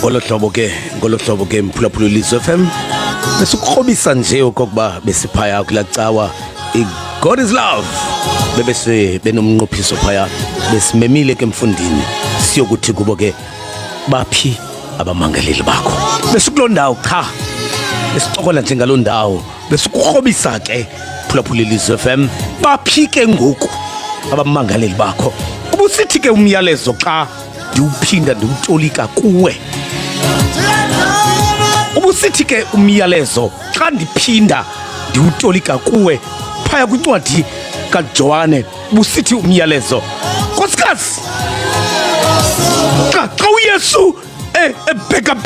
Ngolo ke Mphulaphula Lizwe FM besukhrobisa nje okokuba besiphaya kula cawa God is love bebese benomnqophiso phaya besimemile ke mfundini siyokuthi kubo ke baphi abamangaleli bakho besukulondawo cha esicokola nje ngalondawo besukhrobisa ke Mphulaphula Lizwe FM baphi ke ngoku abamangaleli bakho ubusithi ke umyalezo xa ndiwuphinda ndiwutolika kuwe ubusithi ke umyalezo xa ndiphinda ndiwutolika kuwe phaya kwincwadi kaJohane ubusithi umyalezo nkosikazi xa uYesu ebheka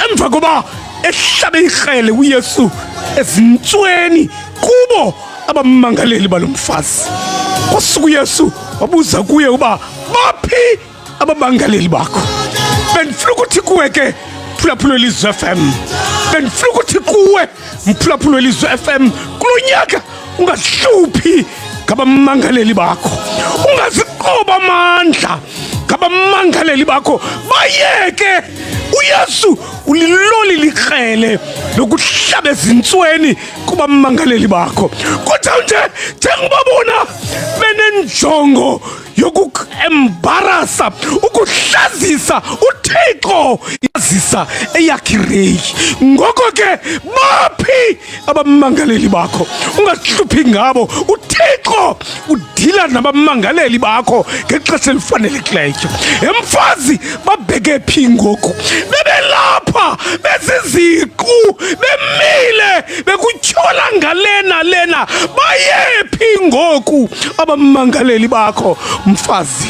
emva koba ehlabe irhele uYesu ezintsweni kubo abamangaleli balomfazi kwasuka uYesu wabuza kuye uba baphi abamangaleli bakho benifuna ukuthi kuwe ke Mphulaphula Lizwe FM benifuna ukuthi kuwe Mphulaphula Lizwe FM kulonyaka ungahluphi ngabamangaleli bakho ungaziqoba amandla ngabamangaleli bakho bayeke uYesu uliloli likrele lokuhlaba ezintsweni kubamangaleli bakho kodwa nje njengobabona benenjongo yokuembarasa ukuhlazisa uThixo yazisa eyakhirei ngoko ke baphi abamangaleli bakho ungahluphi ngabo uThixo udila nabamangaleli bakho ngexesha elifanelekileyo emfazi babheke phi ngoku bebelapha beziziqu bemile bekutyhola ngalena bayephi ngoku abamangaleli bakho mfazi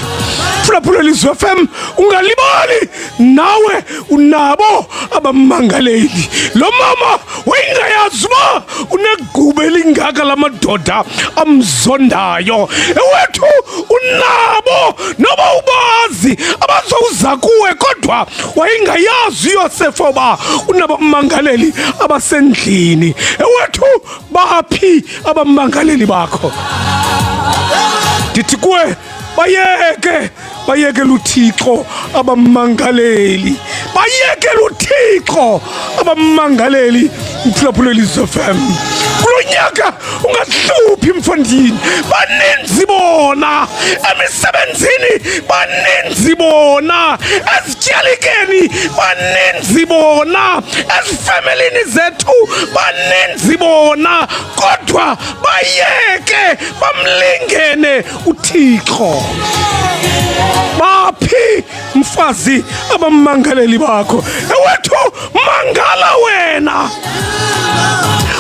Mphulaphula Lizwe FM ungalibali nawe unabo abamangaleli lo mama wayingayazi uba unegube lingaka lamadoda amzondayo ewethu unabo noba ubazi abazowuza kuwe kodwa wayingayazi Yosefa uba unabamangaleli abasendlini ewethu baphi abamangaleli bakho ndithi kuwe bayeke luThixo abamangaleli bayeke luThixo abamangaleli Mphulaphula Lizwe FM kulonyaka ungahluphi mfondini baninzi bona emisebenzini baninzi bona ezityalikeni baninzi bona ezifemelini zethu baninzi bona kodwa bayeke bamlingene uThixo baphi mfazi abamangaleli bakho ewethu mangala wena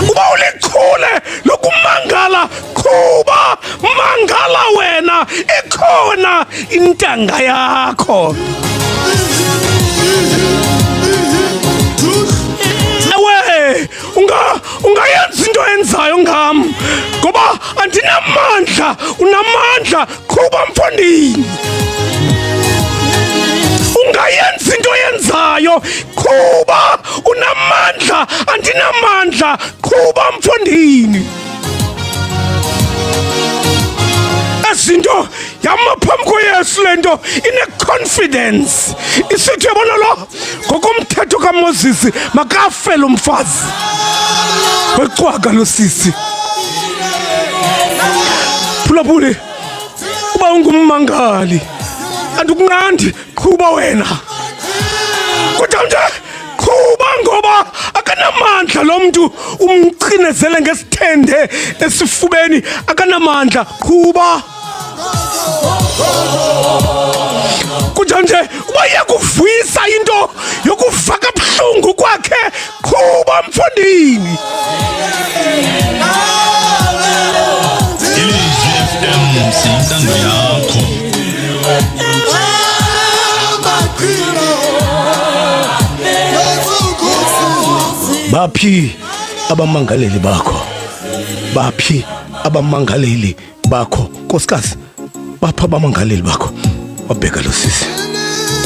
uba ulikhule lokumangala kuba mangala wena ikhona intanga yakho ewe ungayenza into enzayo ngam ngoba andinamandla unamandla kuba mfondini ungayenza into yenzayo kuba unamandla andinamandla kuba mfondini ezinto yama phambi koYesu lento ine-confidence isithi yabona lo ngokomthetho kaMoses makafe lo mfazi wecwaka lo sisi Phulaphula uba ungummangali andikunqandi kuba wena kodwa nje kuba ngoba akanamandla lo muntu umcinezele ngesithende esifubeni akanamandla kuba kodwa nje uba yakuvuyisa into yokuvaka buhlungu kwakhe kuba mfondini Sintando yakho baphi abamangaleli bakho baphi abamangaleli bakho nkosikazi baphi abamangaleli bakho wabheka lo sisi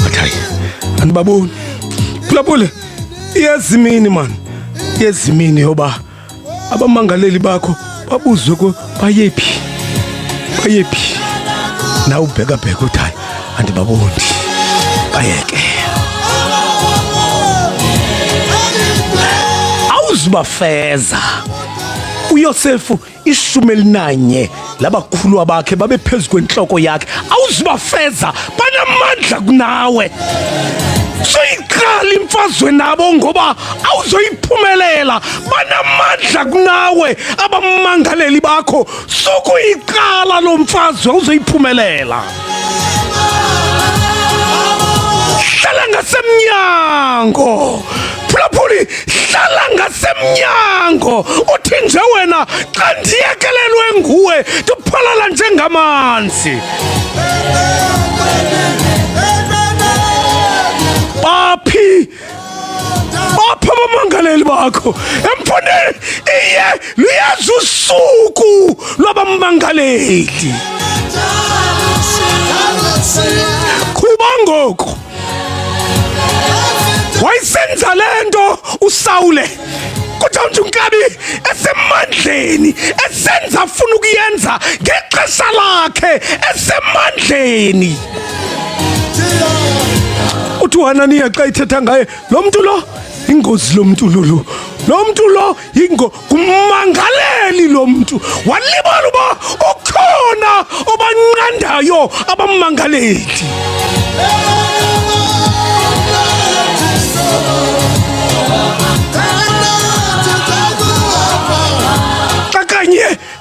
athayi andibaboni Phulaphula iyazimini man iyazimini yoba abamangaleli bakho babuzwe ko bayephi na ubheka uthi hayi andibaboni bayeke awuzubafeza. uYosefu 11 labakhulwa bakhe babe phezu kwenhloko yakhe, awuzubafeza, banamandla kunawe. Soyiqala imfazwe nabo ngoba awuzoyiphumelela, banamandla kunawe abamangaleli bakho. Sokuyiqala lo mfazwe awuzoyiphumelela. Hlala ngasemnyango phulaphuli, hlala ngasemnyango. Uthi nje wena xa ndiyekelelwe nguwe ndiphalala njengamanzi. Baphi abamangaleli bakho emfundeni? Iye luyazi usuku lwabamangaleli. Kuba ngoku wayisenza lento uSawule, kodwa nje uNkabi esemandleni esenza afuna ukuyenza ngexesha lakhe esemandleni. Uthi uHananiya xa ithetha ngaye, lo muntu lo ingozi, lo muntu lo kumangaleli. Lo muntu walibala uba ukhona obanqandayo abamangaleli.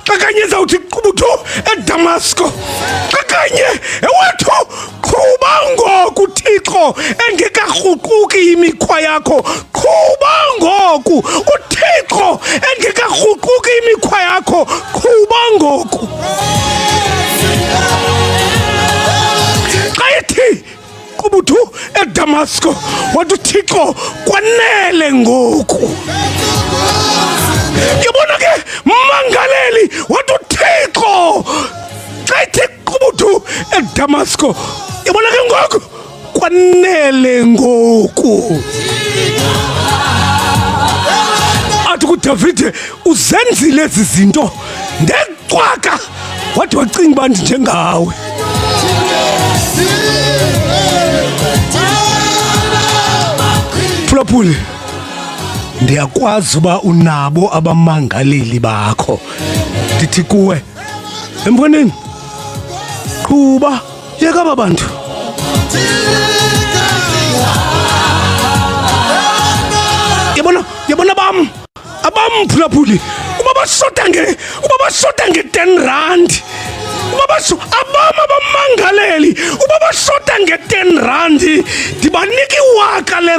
Xakanye zawuthi qubutho eDamasko, xakanye ewethu qhuba ngoku Thixo engekakruquki imikhwa yakho. Qhuba ngoku uThixo engekakruquki imikhwa yakho. Qhuba ngoku. Xa ethi qubutho eDamasko wathi uThixo kwanele ngoku. Yabona ke mangaleli wathi uThixo xa ethi qubuthu eDamasko, yabona ke ngoku kwanele ngoku. Athi kuDavide uzenzile ezi zinto ndecwaka, wathi wacinga uba ndinjengawe. Phulaphuli, ndiyakwazi uba unabo abamangaleli bakho. Ndithi kuwe emfondini, qhuba, yeka aba bantu. Yabona abam phulaphuli, uba bashota nge-10 rand, abam abamangaleli uba bashota nge-10 rand, ndibanika 1,000 le